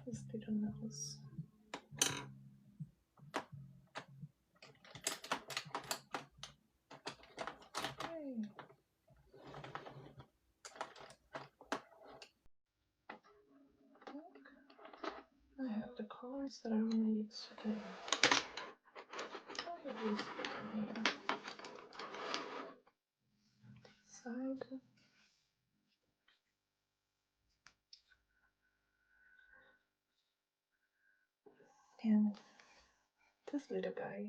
his little nose. Okay. I have the colors that I want to use today. I have these here. Side. And this little guy,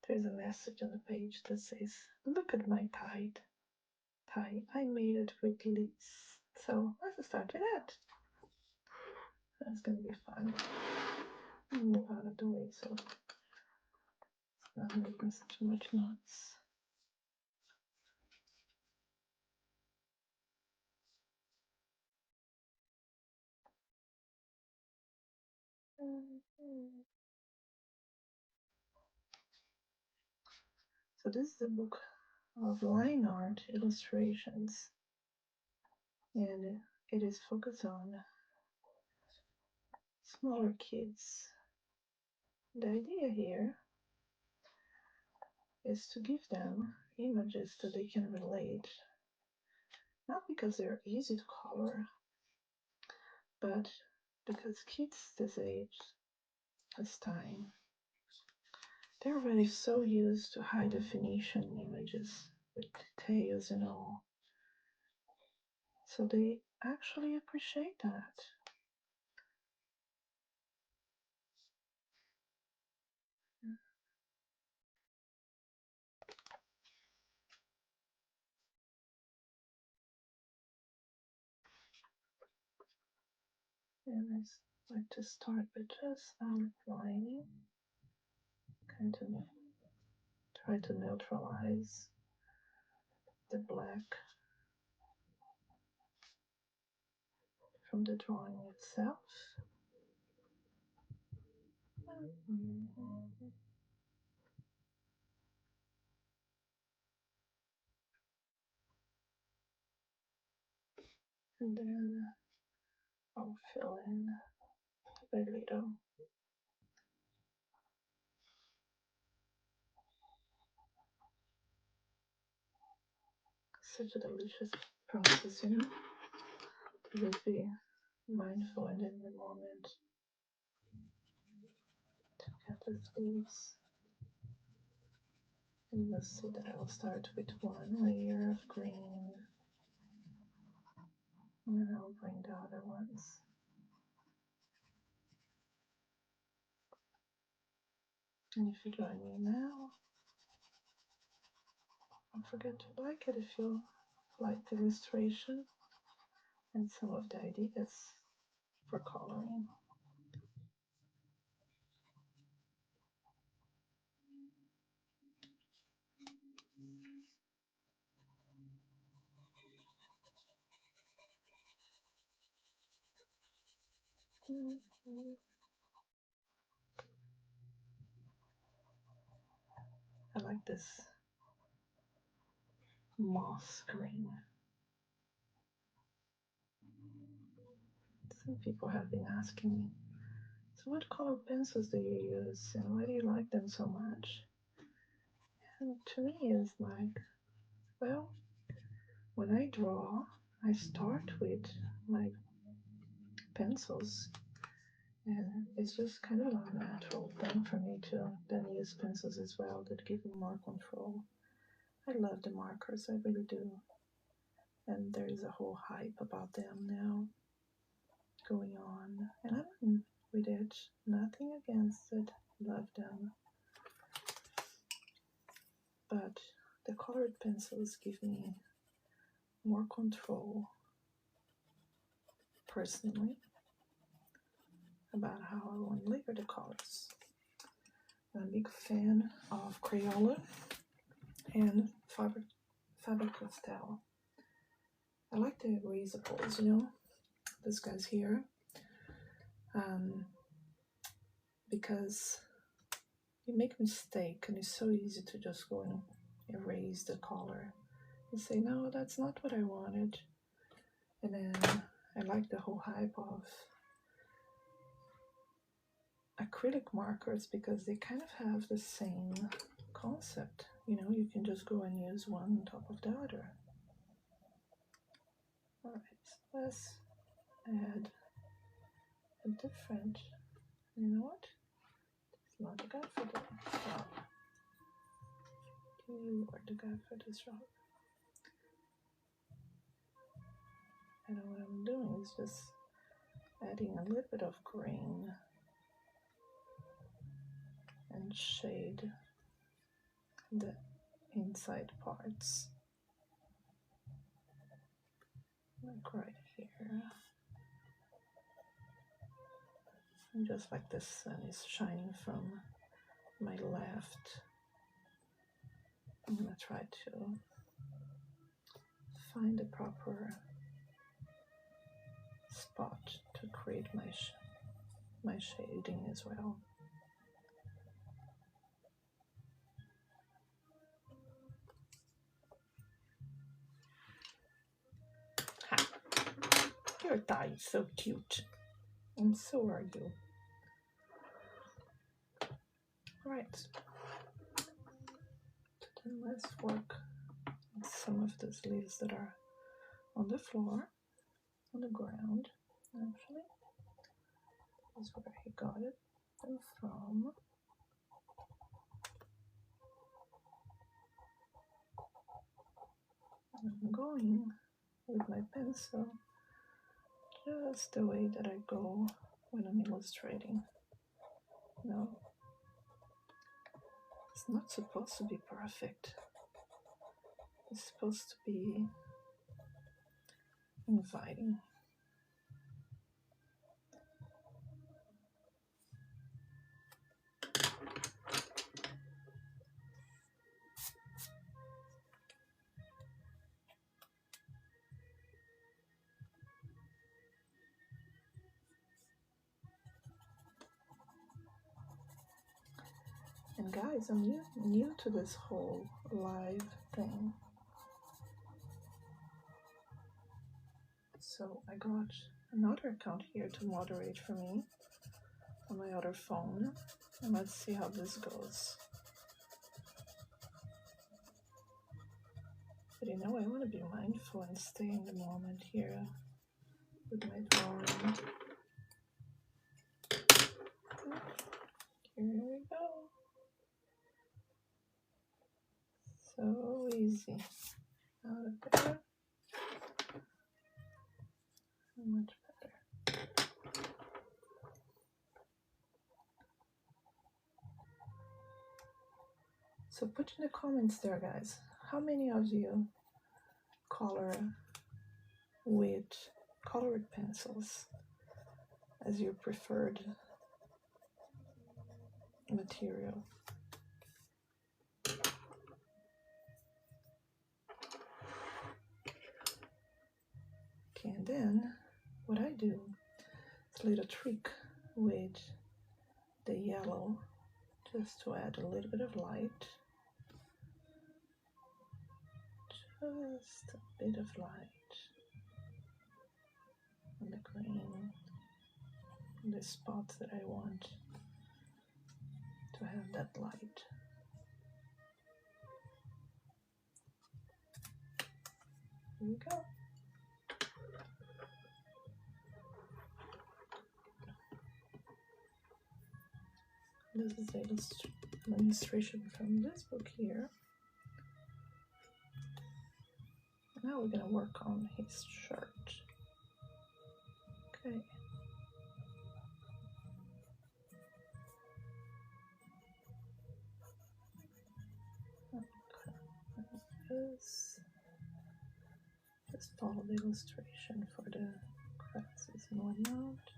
there's a message on the page that says, "Look at my tie. I made it with leaves." So let's start with that. That's gonna be fun. Move out of the way so it's not making too much noise. So this is a book of line art illustrations, and it is focused on smaller kids. The idea here is to give them images that they can relate, not because they're easy to color, but because kids this age, this time, they're already so used to high definition images with details and all. So they actually appreciate that. And I like to start with just outlining, kind of try to neutralize the black from the drawing itself. And then I'll fill in a little. Such a delicious process, you know? Just be mindful and in the moment to get the leaves. And you'll see that I will start with one layer of green, and then I'll bring the other ones. And if you join me now, don't forget to like it if you like the illustration and some of the ideas for coloring. I like this moss green. Some people have been asking me, so what color pencils do you use and why do you like them so much? And to me it's like, well, when I draw, I start with my pencils, and it's just kind of a natural thing for me to then use pencils as well that give me more control. I love the markers, I really do. And there is a whole hype about them now going on, and I'm with it, nothing against it, love them. But the colored pencils give me more control personally about how I want to layer the colors. I'm a big fan of Crayola and Faber-Castell. I like the erasables, you know, these guys here, because you make a mistake and it's so easy to just go and erase the color and say, no, that's not what I wanted. And then I like the whole hype of acrylic markers because they kind of have the same concept. You know, you can just go and use one on top of the other. Alright, so let's add a different, you know what? It's not the guy for the job. You are the guy for this job. And what I'm doing is just adding a little bit of green and shade the inside parts. Like right here. And just like the sun is shining from my left, I'm gonna try to find the proper spot to create my shading as well. Ha! Your tie is so cute, and so are you. Right. So then let's work on some of those leaves that are on the floor, on the ground. Actually, that's where he got it from. I'm going with my pencil just the way that I go when I'm illustrating. No, it's not supposed to be perfect. It's supposed to be inviting. And guys, I'm new to this whole live thing. So I got another account here to moderate for me on my other phone. And let's see how this goes. But you know, I want to be mindful and stay in the moment here with my drawing. Here we go. So easy. Out of there. Much better. So put in the comments there, guys. How many of you color with colored pencils as your preferred material? Okay, and then what I do is a little trick with the yellow, just to add a little bit of light. Just a bit of light on the green, the spots that I want to have that light. Here we go. This is an illustration from this book here. Now we're gonna work on his shirt. Okay. Just follow the illustration for the grasses and whatnot.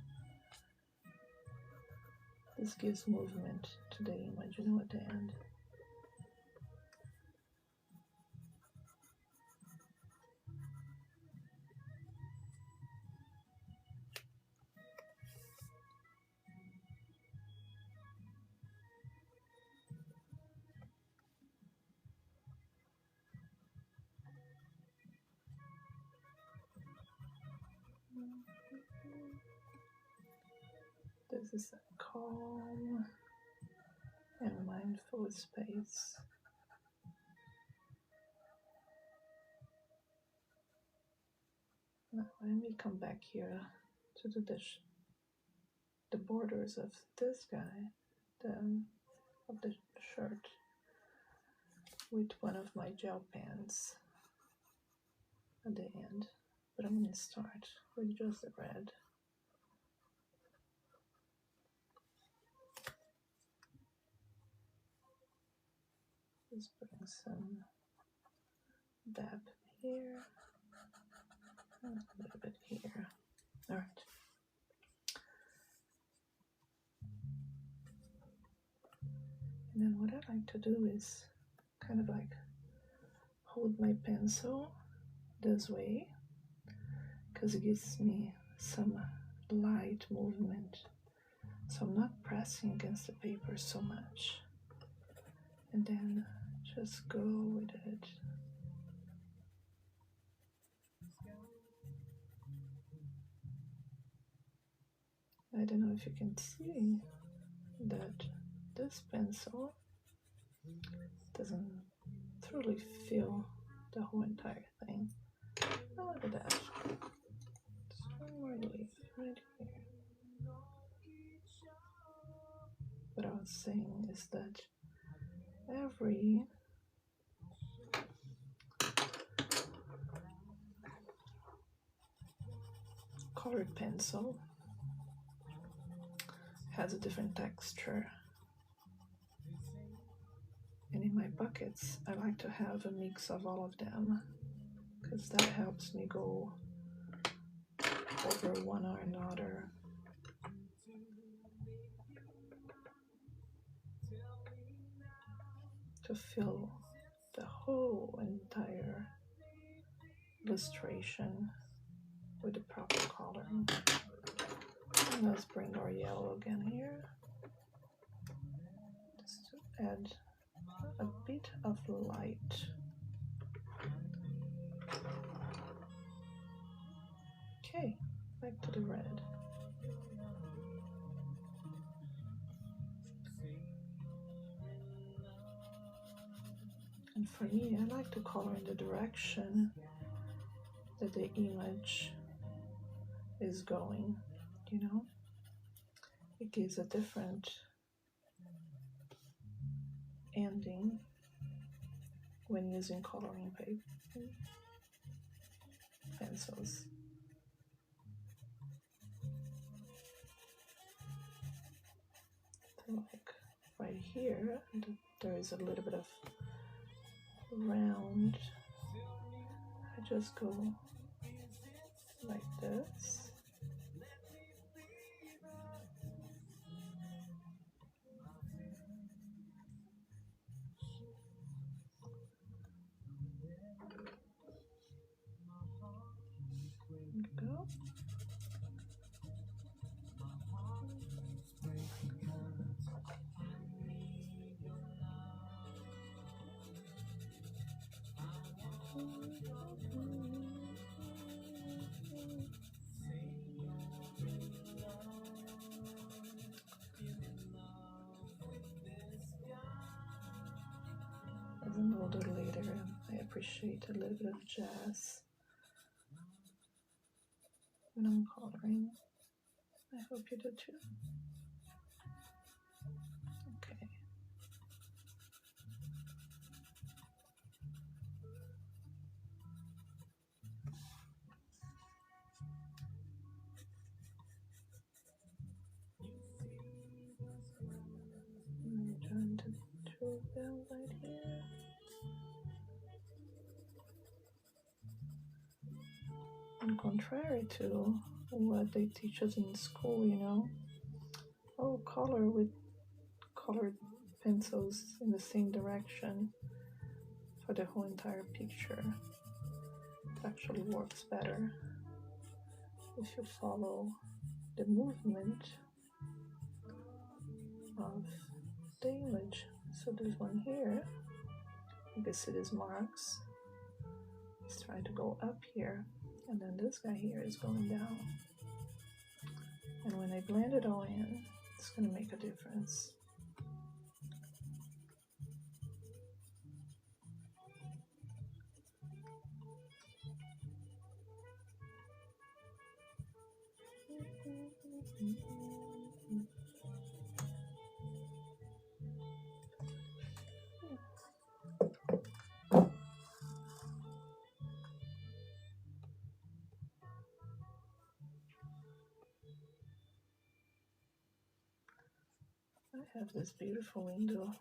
This gives movement to the image, you know, at the end. This is a calm and mindful space. Now let me come back here to the borders of this guy, of the shirt, with one of my gel pens at the end. But I'm going to start with just the red. Just putting some dab here and a little bit here. All right. And then what I like to do is kind of like hold my pencil this way, because it gives me some light movement, so I'm not pressing against the paper so much, and then just go with it. I don't know if you can see that this pencil doesn't truly fill the whole entire thing. Oh, look at that. Just one more leaf right here. What I was saying is that every colored pencil has a different texture. And in my buckets, I like to have a mix of all of them, because that helps me go over one or another. To fill the whole entire illustration with the proper color. And let's bring our yellow again here, just to add a bit of light. Okay, back to the red. And for me, I like to color in the direction that the image is going, you know? It gives a different ending when using coloring paper pencils. So like right here, there is a little bit of round. I just go like this. Go. As an older later, I appreciate a little bit of jazz when I'm coloring. I hope you do too. Okay. I'm trying to do them right here. And contrary to what they teach us in school, you know, oh, color with colored pencils in the same direction for the whole entire picture. It actually works better if you follow the movement of the image. So there's one here, you can see these marks. Let's try to go up here, and then this guy here is going down. And when I blend it all in, It's going to make a difference. I have this beautiful window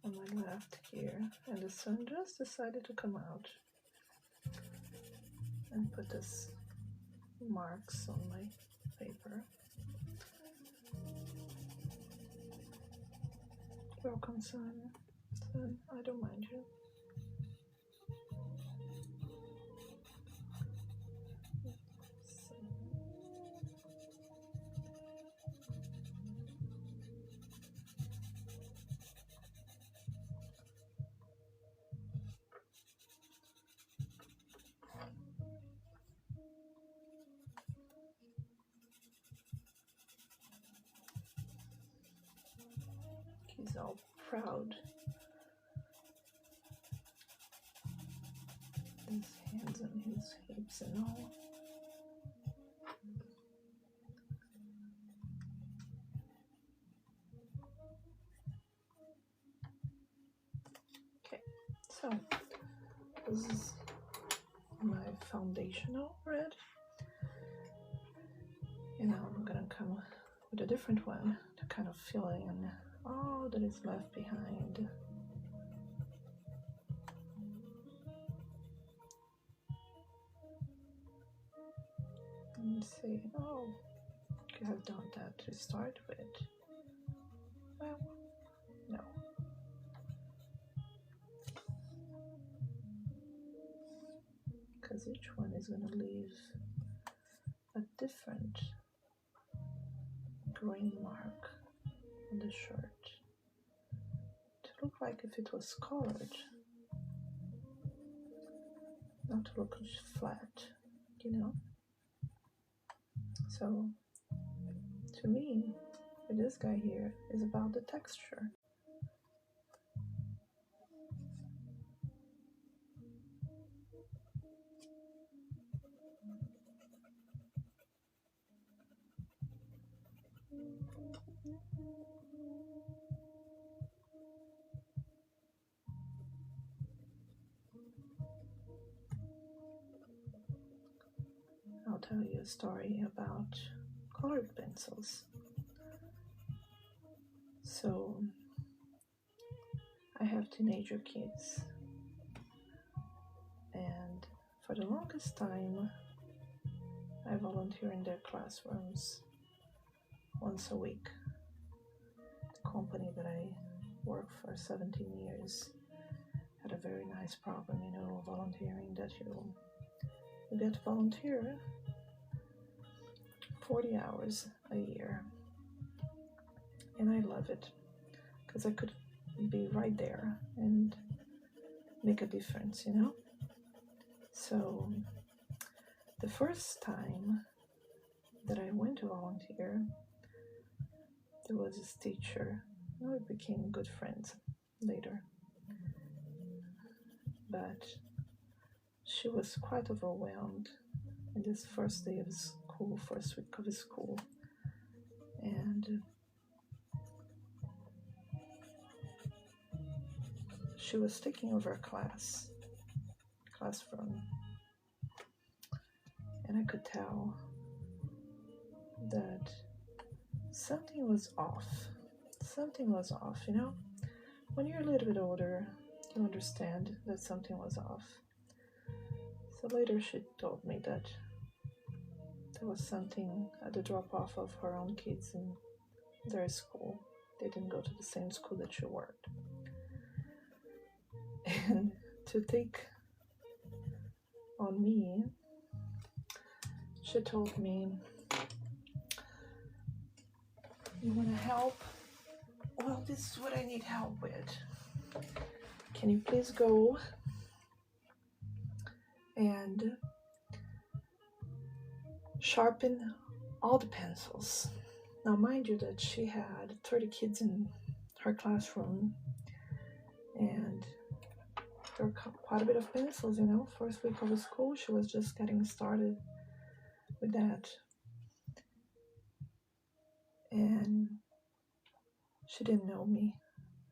on my left here, and the sun just decided to come out and put this marks on my paper. Welcome, sun. Sun, I don't mind you. He's all proud. His hands on his hips and all. Okay, so this is my foundational red. And now I'm gonna come with a different one to kind of fill in all that is left behind. And say, oh, you have done that to start with. Well, no. Because each one is going to leave a different green mark on the shirt to look like if it was colored, not to look flat, you know. So to me, with this guy here, is about the texture. I'll tell you a story about colored pencils. So I have teenager kids, and for the longest time I volunteer in their classrooms once a week. The company that I worked for 17 years had a very nice program, you know, volunteering, that you get to volunteer 40 hours a year. And I love it because I could be right there and make a difference, you know. So the first time that I went to volunteer, there was this teacher. You know, we became good friends later, but she was quite overwhelmed in this first day of school, first week of school, and she was taking over a classroom, and I could tell that something was off. Something was off, you know? When you're a little bit older, you understand that something was off. So later she told me that there was something at the drop-off of her own kids in their school. They didn't go to the same school that she worked. And to take on me, she told me, you want to help? Well, this is what I need help with. Can you please go and sharpen all the pencils? Now, mind you, that she had 30 kids in her classroom, and there were quite a bit of pencils, you know. First week of school, she was just getting started with that. And she didn't know me.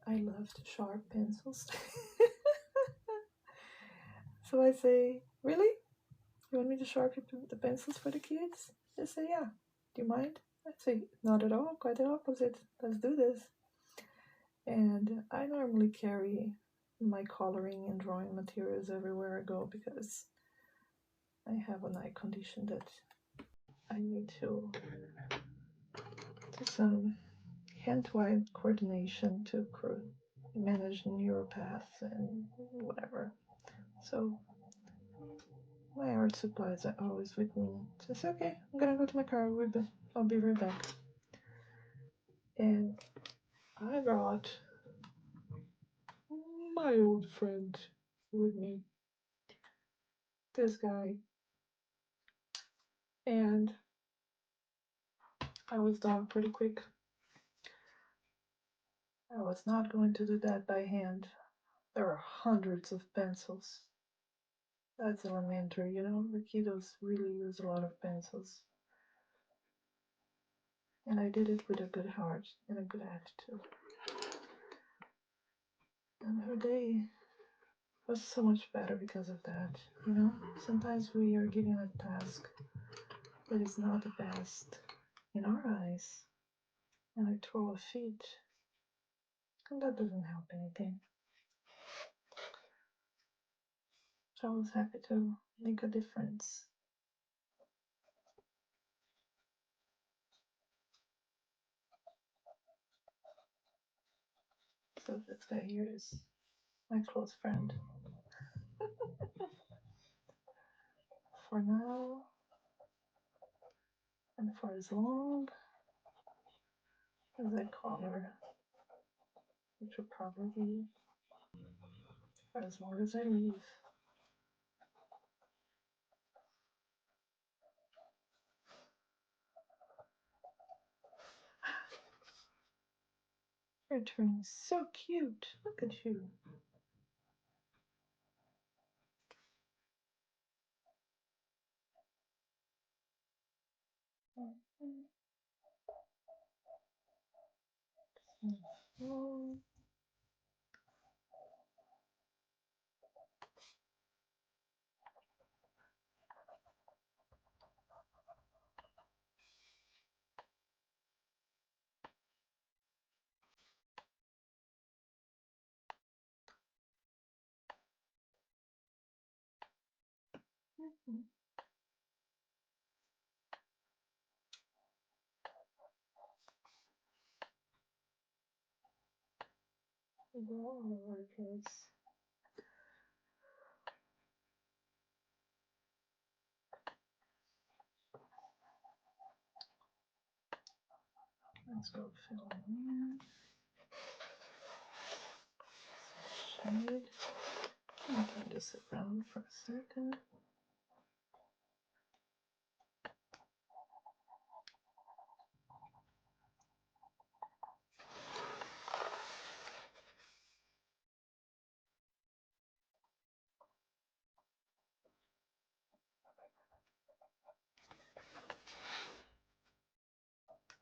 I loved sharp pencils. So I say, really? You want me to sharpen the pencils for the kids? They say, yeah. Do you mind? I say, not at all, quite the opposite. Let's do this. And I normally carry my coloring and drawing materials everywhere I go because I have an eye condition that I need to do some hand-eye coordination to manage neuropaths and whatever. So my art supplies are always with me. So I say, okay, I'm gonna go to my car. I'll be right back. And I brought my old friend with me, this guy. And I was done pretty quick. I was not going to do that by hand. There are hundreds of pencils. That's elementary, you know? The kiddos really use a lot of pencils. And I did it with a good heart and a good attitude. And her day was so much better because of that, you know? Sometimes we are given a task that is not the best in our eyes, and I throw a fit, and that doesn't help anything. So I was happy to make a difference. So this guy here is my close friend. For now, and for as long as I call her, which will probably be for as long as I leave. You're turning so cute. Look at you. Oh. Lowercase. Let's go fill in. Shade. I'll turn this around for a second.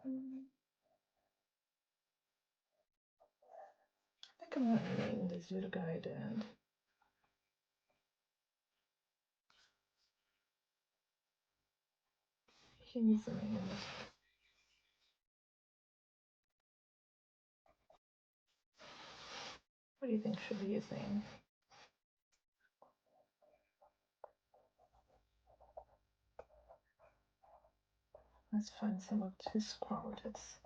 I think I'm gonna name this little guy Dad. He needs a name. What do you think should be his name? Let's find some of his qualities.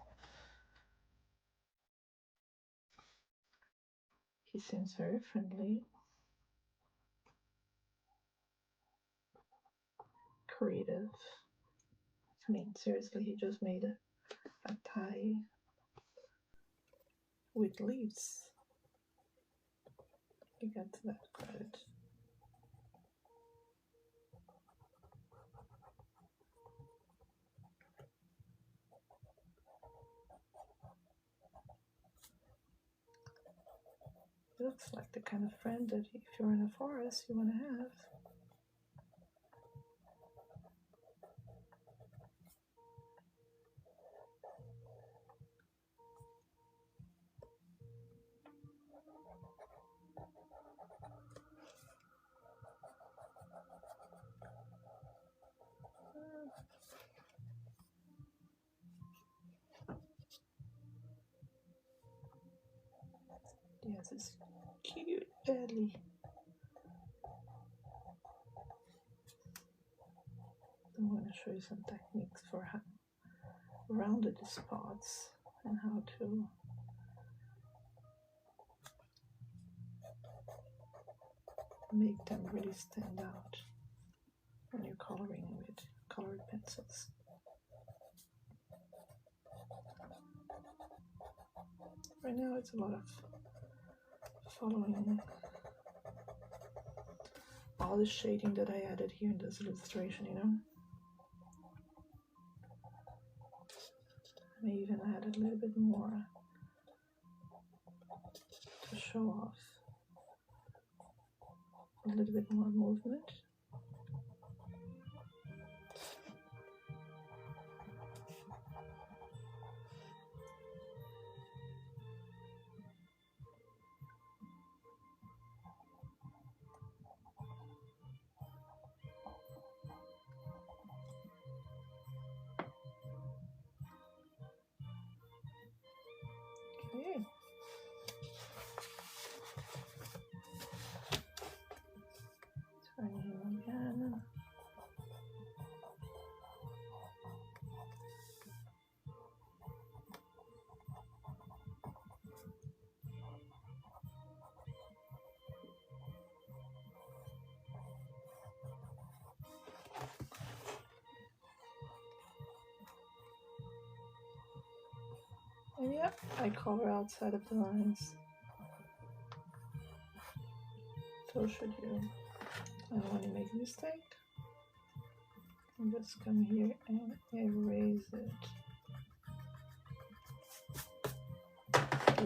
He seems very friendly, creative. I mean, seriously, he just made a tie with leaves. He got that credit. looks like the kind of friend that if you're in a forest you want to have. Yes, it's cute belly. I'm going to show you some techniques for how rounded the spots and how to make them really stand out when you're coloring with colored pencils. Right now it's a lot of following all the shading that I added here in this illustration, you know. I even added a little bit more to show off a little bit more movement. Okay. Turning him again. And yep, I color outside of the lines. So should you. I don't want to make a mistake. And just come here and erase it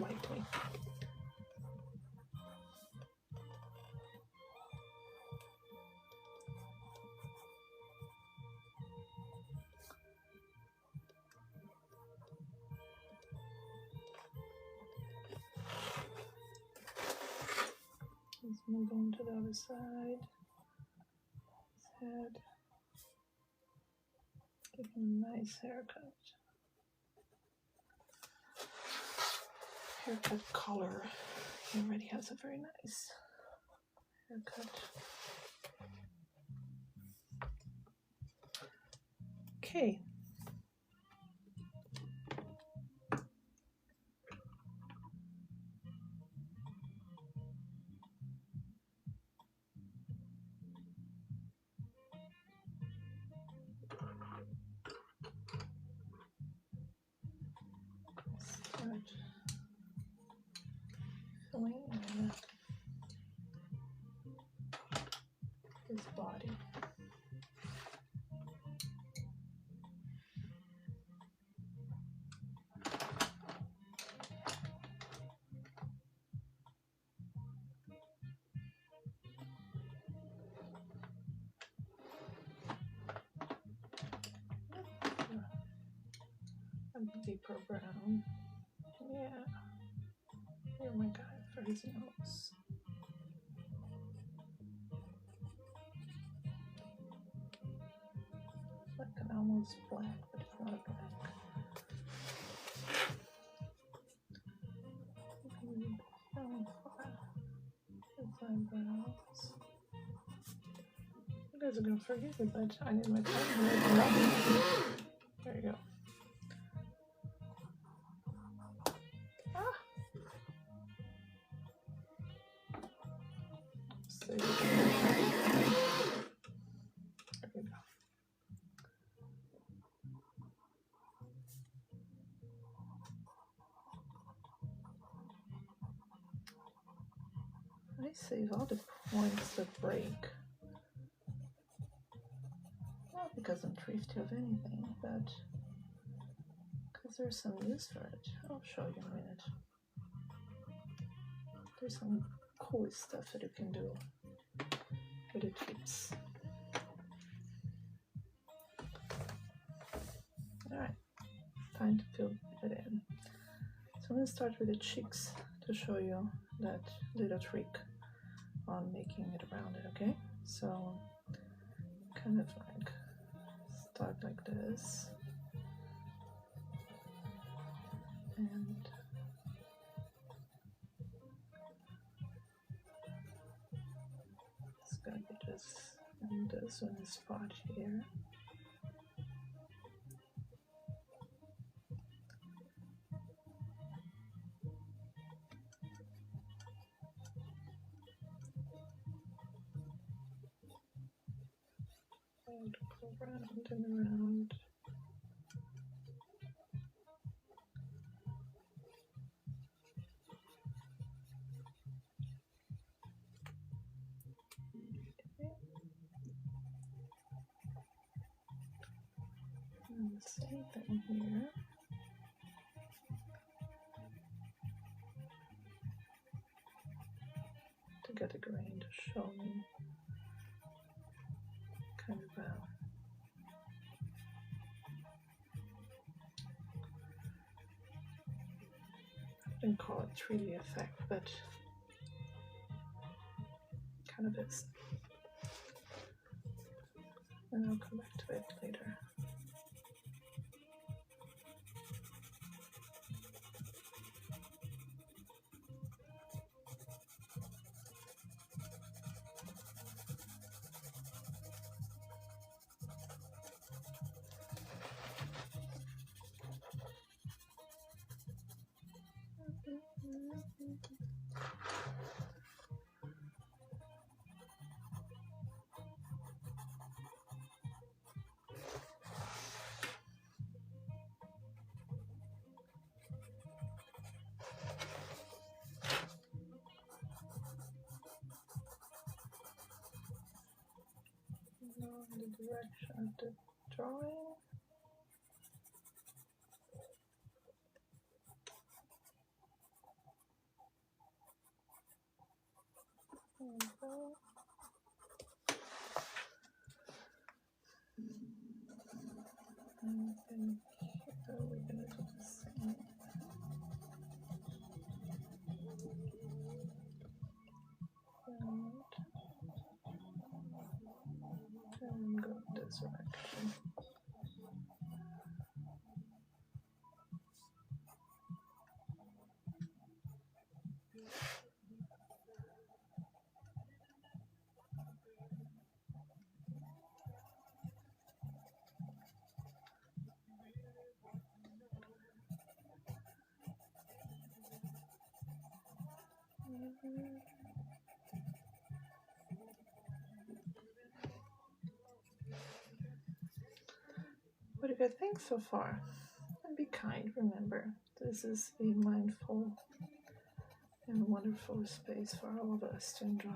lightly. Let's move on to the other side. His head. Give him a nice haircut. Haircut color. He already has a very nice haircut. Okay. Start filling in his body. A deeper brown. Yeah. Oh my god, for his nose. Like an almost black, but it's not black. His eyebrows. You guys are gonna forgive me, but I need my time. There you go. There you go. I save all the points that break. Not because I'm thrifty of anything, but because there's some use for it. I'll show you in a minute. There's some cool stuff that you can do with the tips. Alright, time to fill it in. So I'm going to start with the cheeks to show you that little trick on making it rounded, okay? So kind of like start like this, and it's gonna be just in this one spot here. And go around and around. And the same thing here. To get the grain to show me kind of a I wouldn't call it 3D effect, but kind of is. And I'll come back to it later. In the direction of the drawing. There we go. And then here we're gonna do the same. And go this direction. What do you guys think so far? And be kind, remember, this is a mindful and wonderful space for all of us to enjoy.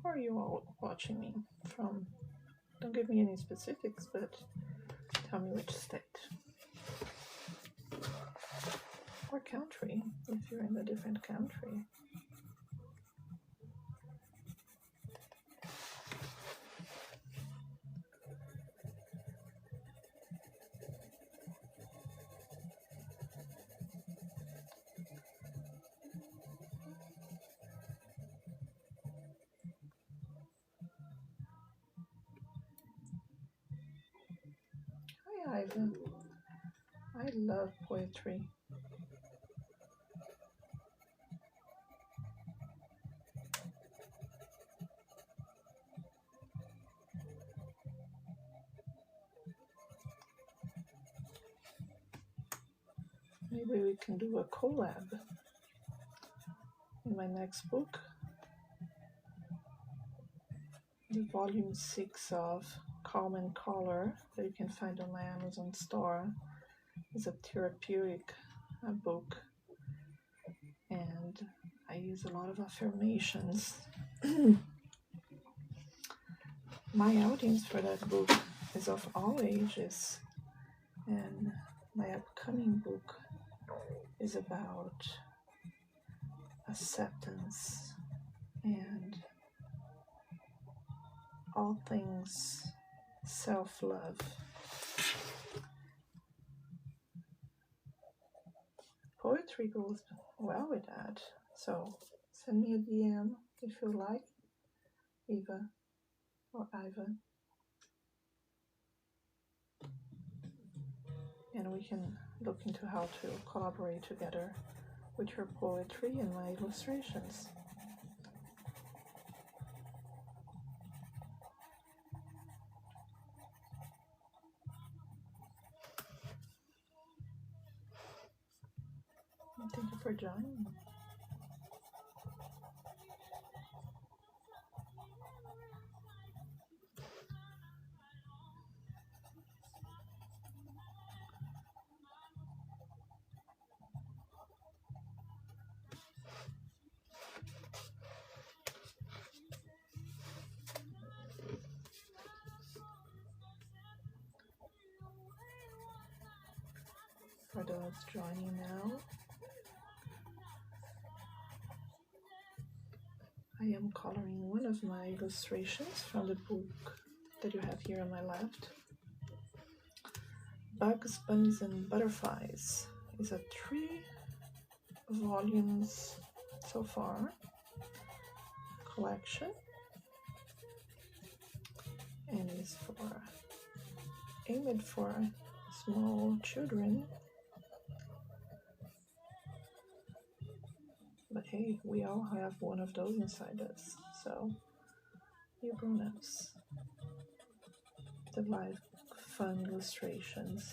Where are you all watching me from? Don't give me any specifics, but tell me which state. or country if you're in a different country. Hi, Ivan. I love poetry. Maybe we can do a collab in my next book. The volume 6 of Calm and Color that you can find on my Amazon store is a therapeutic book, and I use a lot of affirmations. My audience for that book is of all ages, and my upcoming book is about acceptance and all things self-love. Poetry goes well with that, so send me a DM if you like, Eva or Ivan, and we can look into how to collaborate together with your poetry and my illustrations. And thank you for joining me. For those joining now, I am coloring one of my illustrations from the book that you have here on my left. Bugs, Bunnies, and Butterflies is a 3 volumes so far collection, and is aimed for small children. But hey, we all have one of those inside us, so you grown-ups that like fun illustrations,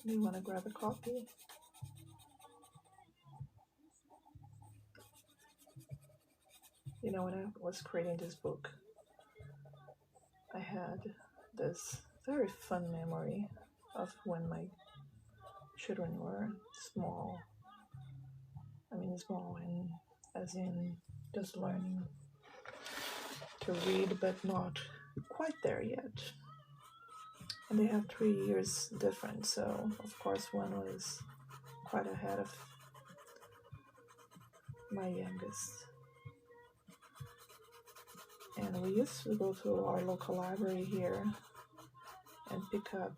you want to grab a copy. You know, when I was creating this book, I had this very fun memory of when my children were small. I mean small and as in just learning to read, but not quite there yet. And they have 3 years difference, so of course one was quite ahead of my youngest. And we used to go to our local library here and pick up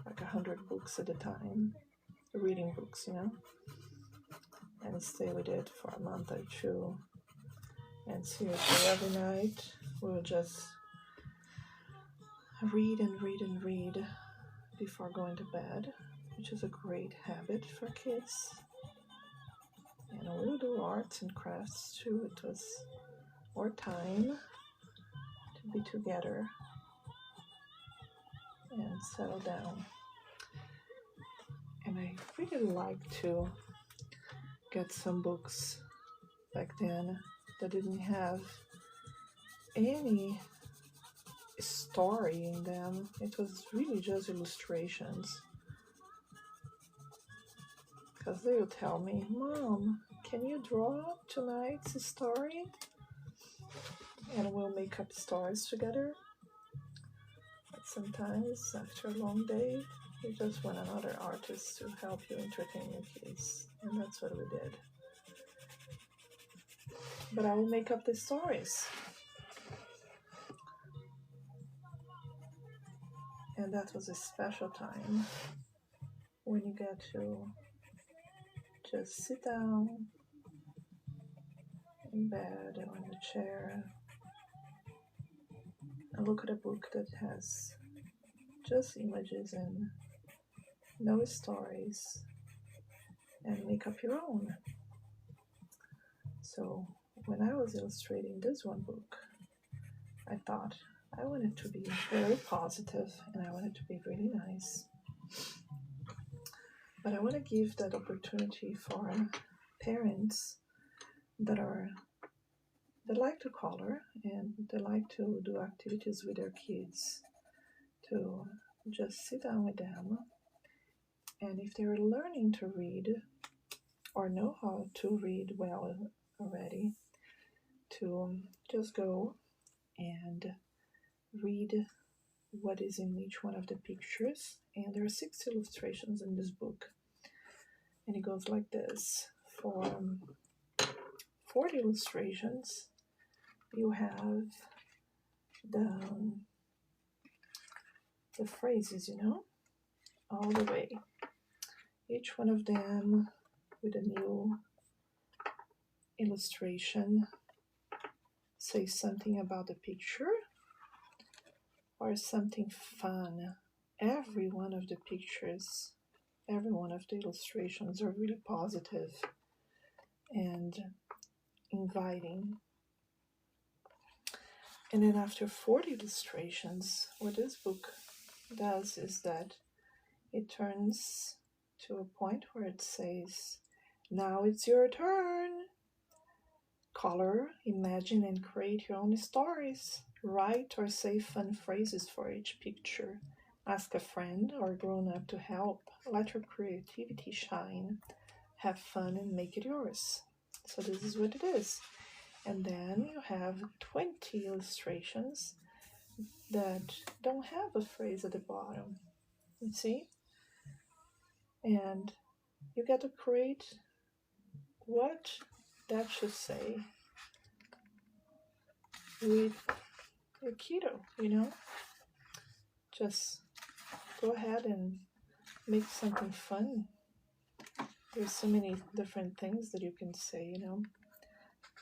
like 100 books at a time, reading books, you know, and stay with it for a month or 2. And seriously, every night we'll just read and read and read before going to bed, which is a great habit for kids. And we'll do arts and crafts too. It was our time to be together and settle down. And I really like to get some books back then that didn't have any story in them. It was really just illustrations, because they would tell me, "Mom, can you draw tonight's story?" And we'll make up stories together. But sometimes after a long day, You just want another artist to help you entertain your kids, and that's what we did. But I will make up the stories. And that was a special time when you get to just sit down in bed or in a chair and look at a book that has just images and no stories and make up your own. So when I was illustrating this one book, I thought I want it to be very positive and I want it to be really nice. But I want to give that opportunity for parents that like to color and they like to do activities with their kids, to just sit down with them, and if they're learning to read or know how to read well already, to just go and read what is in each one of the pictures. And there are 6 illustrations in this book, and it goes like this. For 40 illustrations, you have the phrases, all the way. Each one of them with a new illustration says something about the picture or something fun. Every one of the pictures, every one of the illustrations are really positive and inviting. And then after 40 illustrations, what this book does is that it turns to a point where it says, now it's your turn. Color, imagine, and create your own stories. Write or say fun phrases for each picture. Ask a friend or grown-up to help. Let your creativity shine. Have fun and make it yours. So this is what it is. And then you have 20 illustrations that don't have a phrase at the bottom. You see? And you get to create what that should say with your kiddo, Just go ahead and make something fun. There's so many different things that you can say,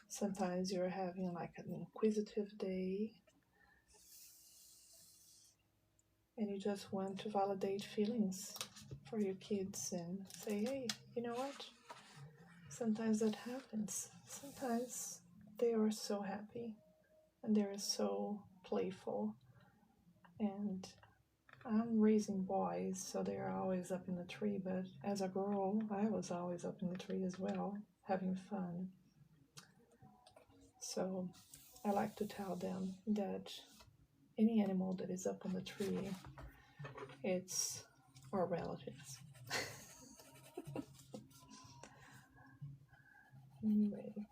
Sometimes you're having like an inquisitive day and you just want to validate feelings for your kids and say, hey, you know what? Sometimes that happens. Sometimes they are so happy and they're so playful. And I'm raising boys, so they're always up in the tree, but as a girl, I was always up in the tree as well, having fun. So I like to tell them that any animal that is up in the tree, it's our relatives. Anyway,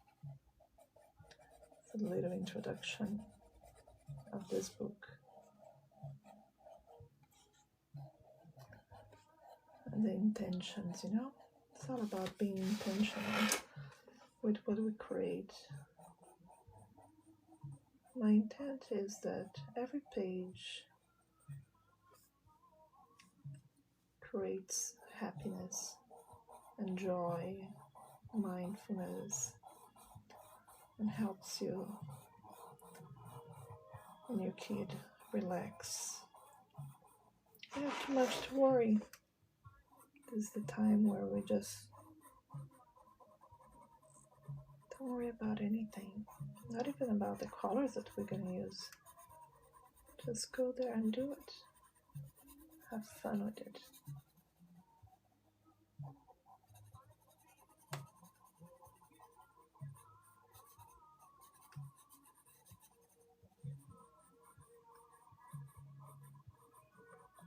it's a little introduction of this book. And the intentions, It's all about being intentional with what we create. My intent is that every page creates happiness and joy, mindfulness, and helps you and your kid relax. You don't have too much to worry. This is the time where we just don't worry about anything, not even about the colors that we're going to use. Just go there and do it. Have fun with it.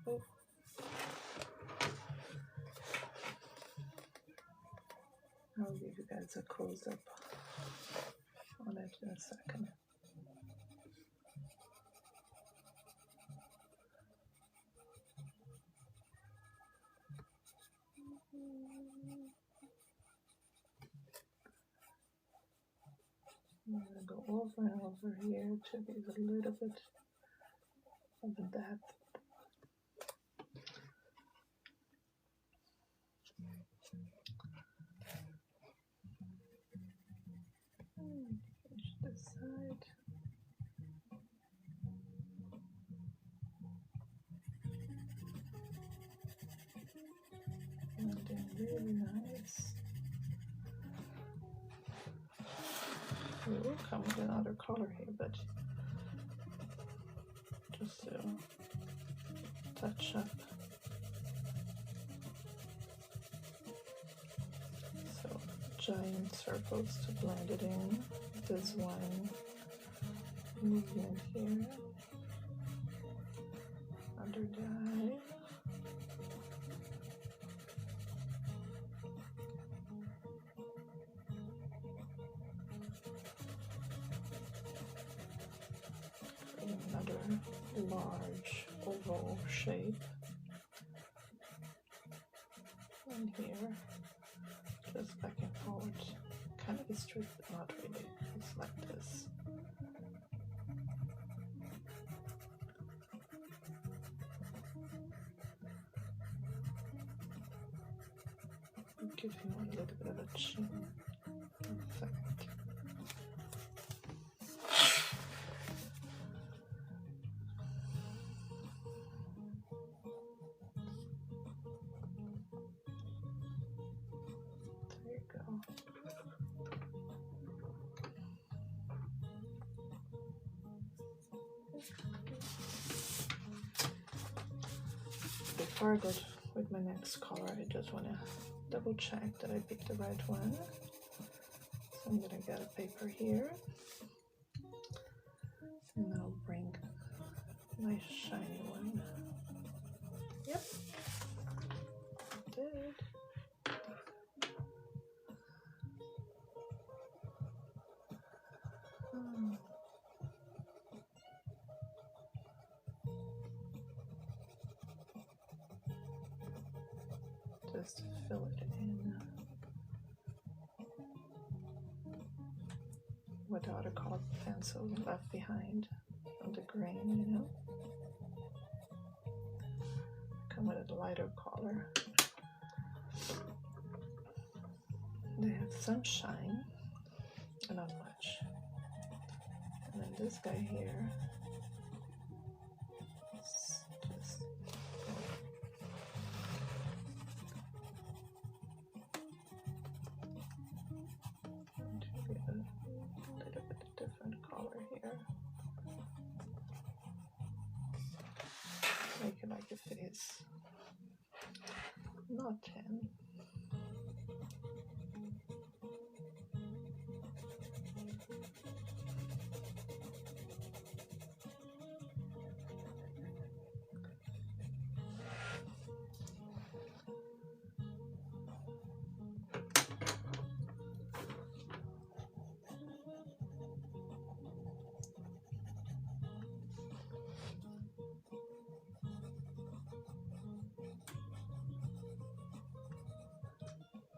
Oh. I'll give you guys a close-up on it in a second. gonna go over and over here to give a little bit of depth. Finish this side. And then really nice. We will come with another color here, but just to touch up. So giant circles to blend it in. There's one movement here under the eye. Another large oval shape. And here, just back and forward, kind of straight, but not really. It's like this. Give him a little bit of a chin effect. There you go. Before I go with my next color, I just want to double check that I picked the right one. So I'm gonna get a paper here, and I'll bring my shiny one. Yep, did. Just fill it in with the watercolor pencil left behind on the grain, you know. Come with a lighter color. They have some shine, but not much. And then this guy here is just to get a little bit different color here. Make it like a face. Not 10.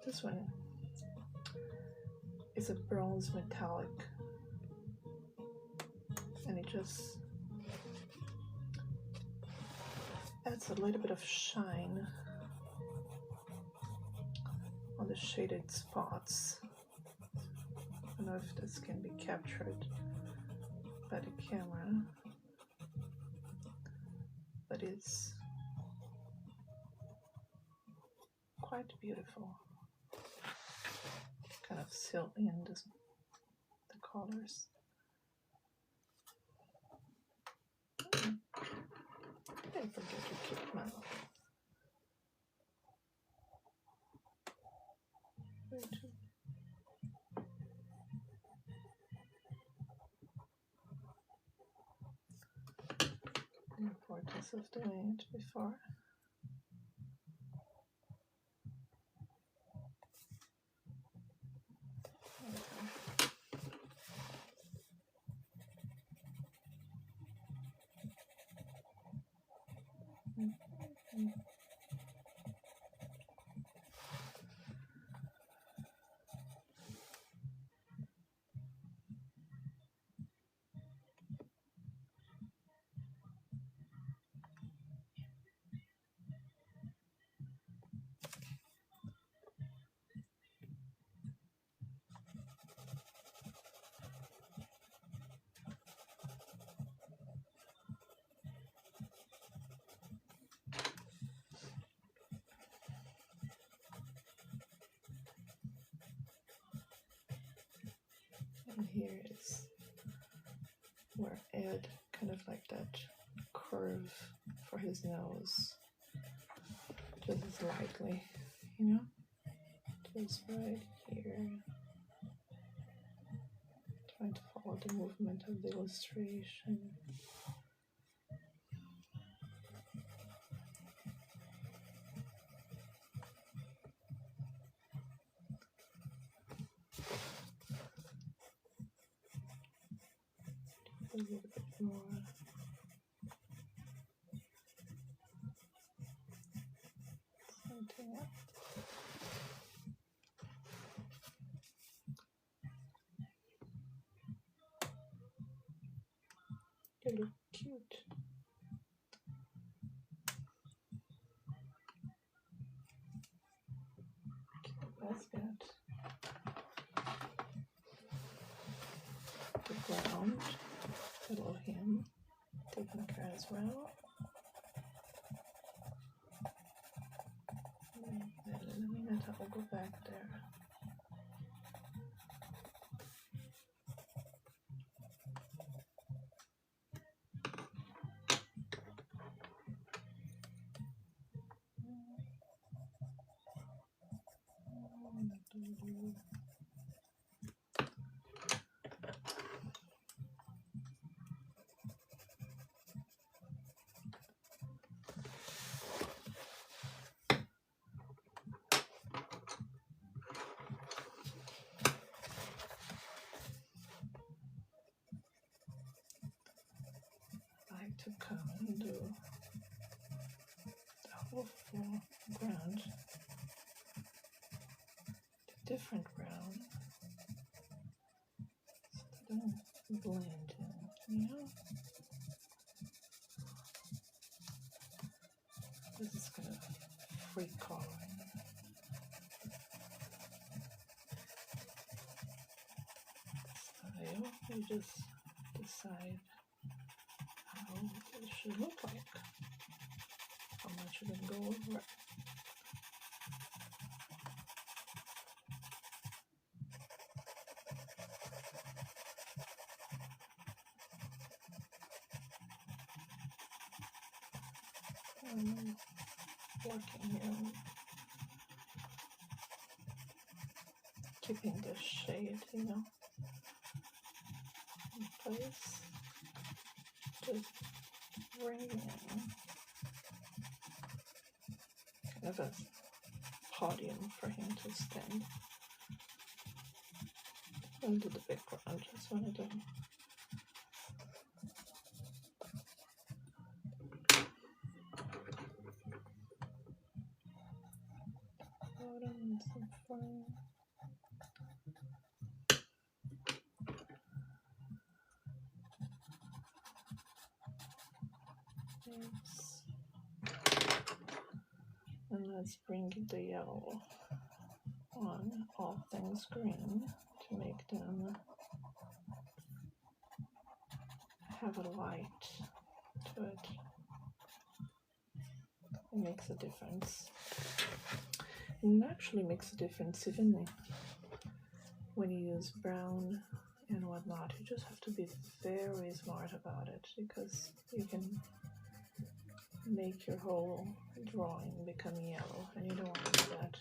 This one is a bronze metallic, and it just adds a little bit of shine on the shaded spots. I don't know if this can be captured by the camera, but it's quite beautiful. Kind of fill in the colors. I forget to keep my the importance of doing it before. And here is where Ed kind of like that curve for his nose, just slightly, you know, just right here. Trying to follow the movement of the illustration. A little bit more. Something up. You look cute. Cute basket. The ground. Little him. Taking care as well. And in a minute I'll go back there. I like to come and do the whole ground, the different brown, so they don't blend in, you know? This is kind of free coloring. Style, you just decide how it should look like, how much you can go over. Working here, keeping the shade, you know, in place, just bringing in kind of a podium for him to stand. And do the background, just wanted to some fun. Yes. And let's bring the yellow on all things green to make them have a light to it. It makes a difference. And it actually makes a difference even when you use brown and whatnot. You just have to be very smart about it, because you can make your whole drawing become yellow, and you don't want to do that.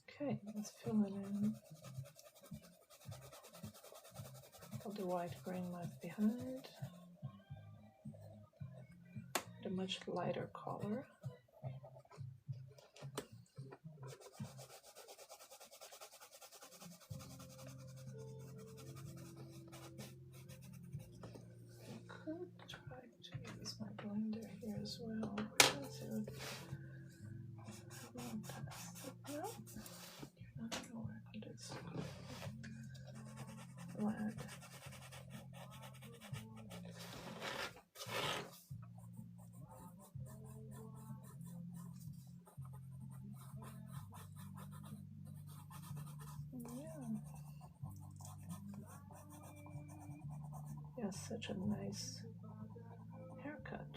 Okay, let's fill it in. All the white grain left behind. The much lighter color. Could try to use my blender here as well. Let's see what. No, you're not gonna work with this. Glad. Yeah, such a nice haircut.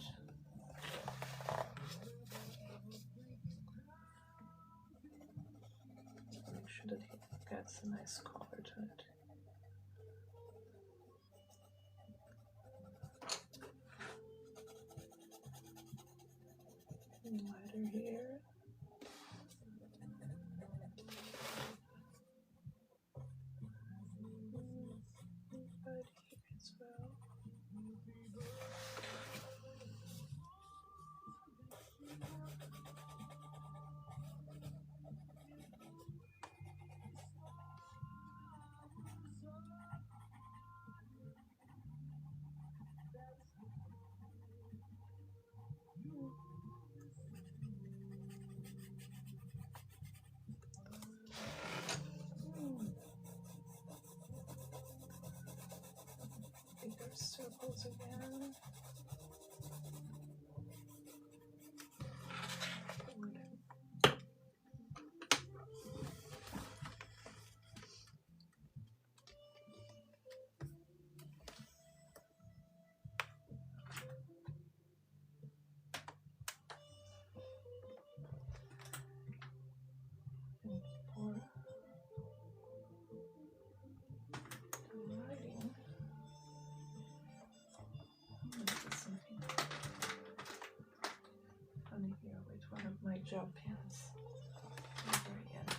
Make sure that he adds a nice color to it. Lighter here. Right here as well. Bigger circles again. And for the writing, there's something funny here with one of my gel pens. At the very end.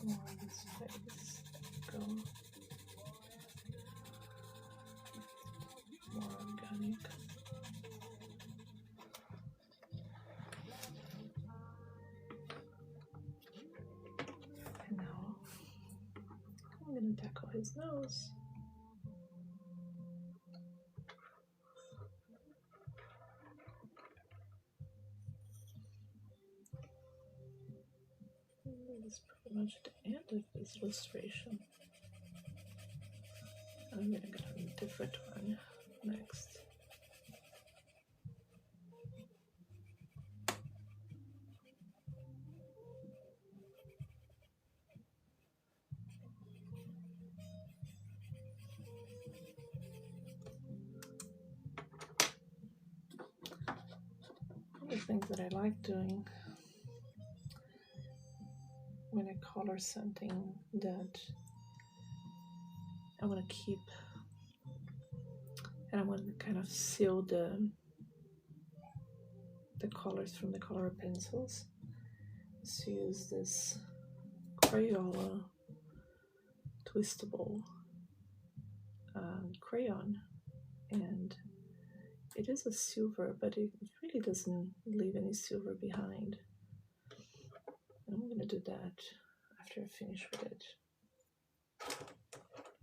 More of this face. Go more organic. And now I'm going to tackle his nose. That is pretty much the end of this illustration. I'm going to get a different one next. One of the things that I like doing when I color something that I want to keep and I want to kind of seal the colors from the color pencils is to use this Carcavallo twistable crayon, and it is a silver, but it really doesn't leave any silver behind. I'm going to do that after I finish with it.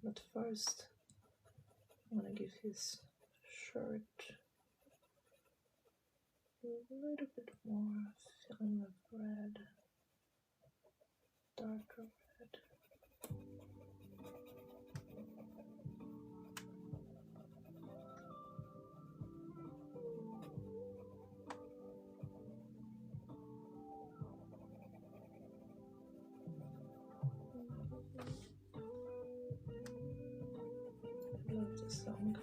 But first, I want to give his shirt a little bit more feeling of red, darker red. I love this song.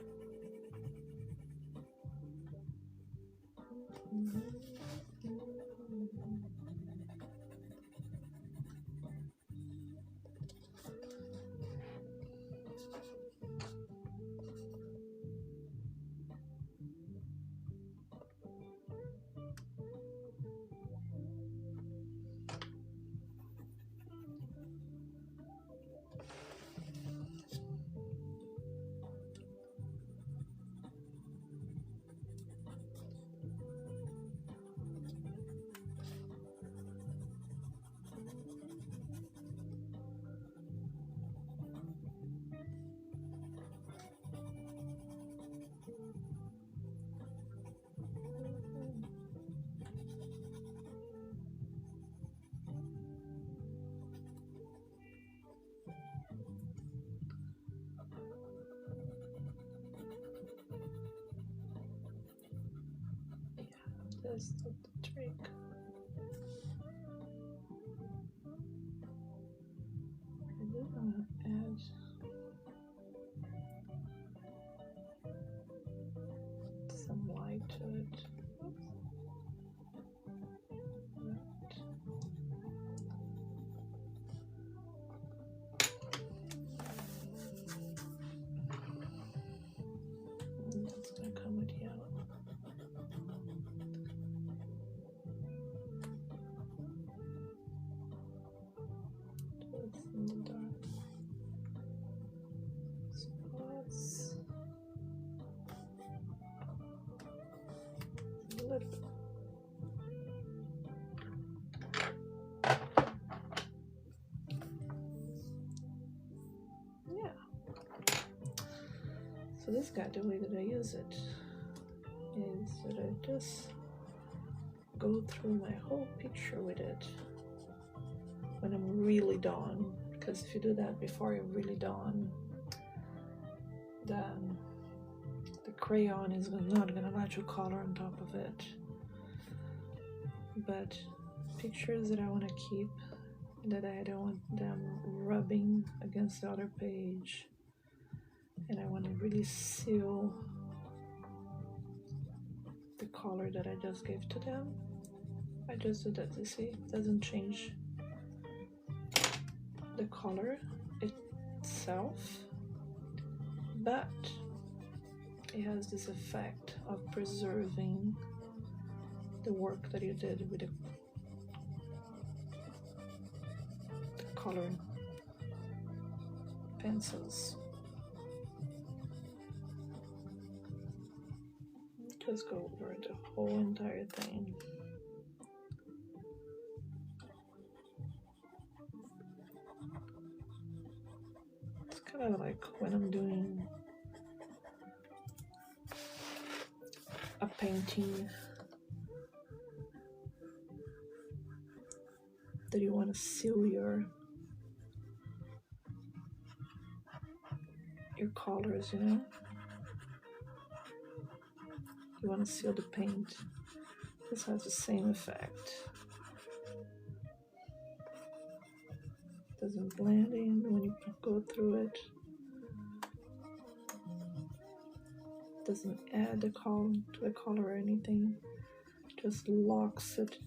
That's not the trick. I do want to add some light to it. That's going to come with yellow. It's in the dark spots. A little bit. Yeah. So this guy, the way that I use it is that I just go through my whole picture with it when I'm really done, because if you do that before you're really done, then the crayon is not gonna let you color on top of it. But pictures that I want to keep, that I don't want them rubbing against the other page, and I want to really seal the color that I just gave to them, I just do that. You see, it doesn't change the color itself, but it has this effect of preserving the work that you did with the coloring pencils. Just go over the whole entire thing. It's kind of like when I'm doing a painting that you want to seal your colors, you know? You want to seal the paint. This has the same effect. Doesn't blend in when you go through it. Doesn't add the color to the color or anything. Just locks it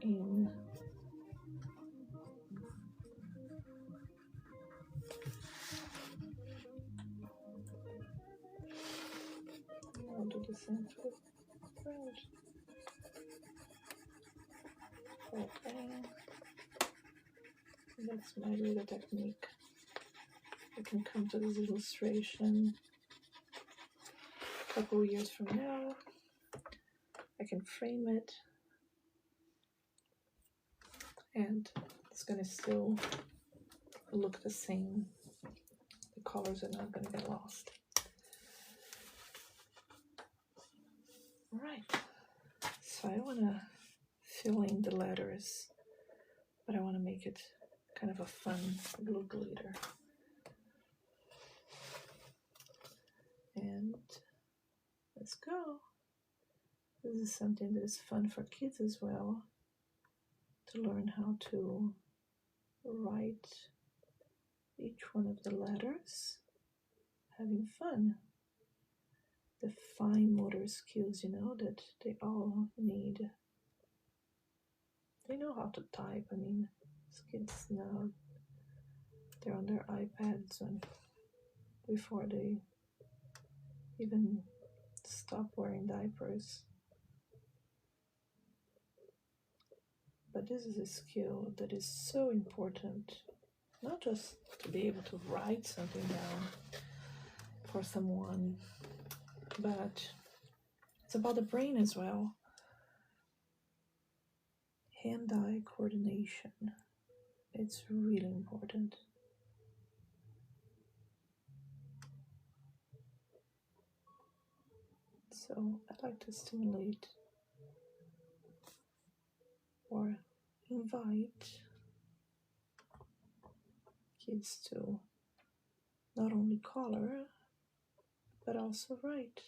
in. I'll do the same for the red. Okay. That's my little technique. I can come to this illustration a couple years from now. I can frame it, and it's gonna still look the same. The colors are not gonna get lost. All right, so I wanna fill in the letters, but I wanna make it kind of a fun blue glitter. And let's go. This is something that is fun for kids as well, to learn how to write each one of the letters, having fun. The fine motor skills, you know, that they all need. They know how to type. I mean, kids now, they're on their iPads, and before they even stop wearing diapers. But this is a skill that is so important, not just to be able to write something down for someone, but it's about the brain as well. Hand-eye coordination, it's really important. So I'd like to stimulate or invite kids to not only color, but also write.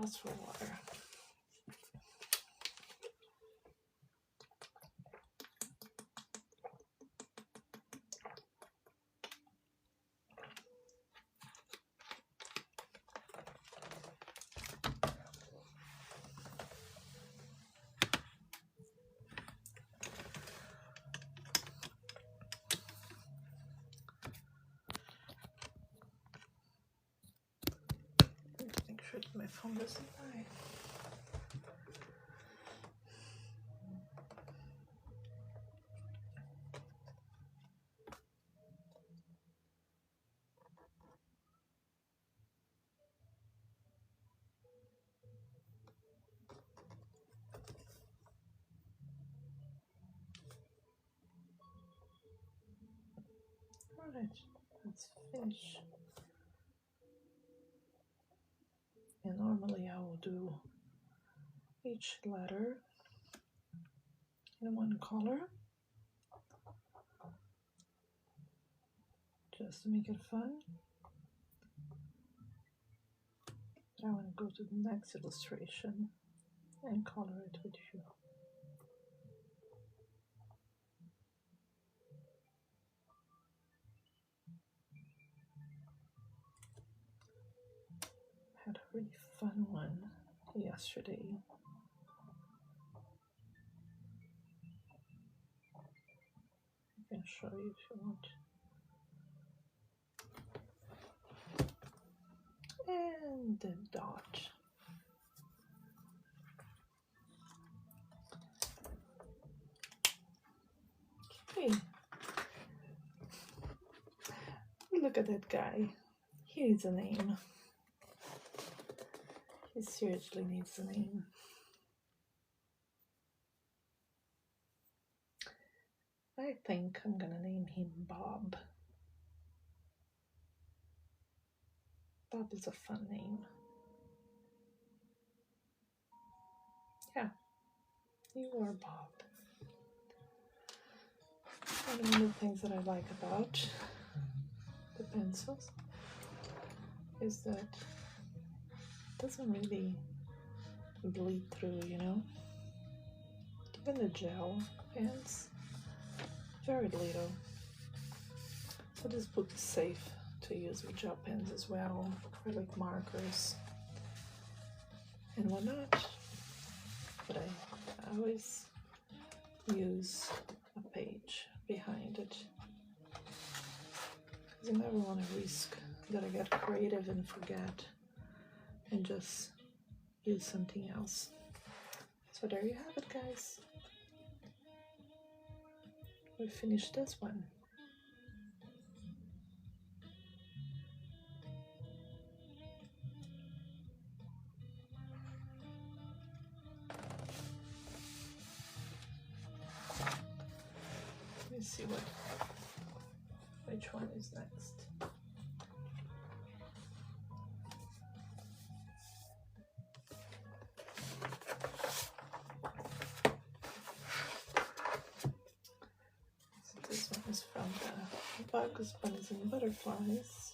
pause for water. Make sure that my phone doesn't die. Alright, let's finish. And normally I will do each letter in one color, just to make it fun. I want to go to the next illustration and color it with you. Had a really fun one yesterday. I can show you if you want. And the dot. Okay. Look at that guy. He needs a name. He seriously needs a name. I think I'm gonna name him Bob. Bob is a fun name. Yeah, you are Bob. And one of the things that I like about the pencils is that it doesn't really bleed through, you know? Even the gel pens, very little. So this book is safe to use with gel pens as well, acrylic markers and whatnot. But I always use a page behind it, because you never want to risk that I get creative and forget and just use something else. So there you have it, guys. We finished this one. Let me see which one is next. So this one is from the Bunnies Butterflies.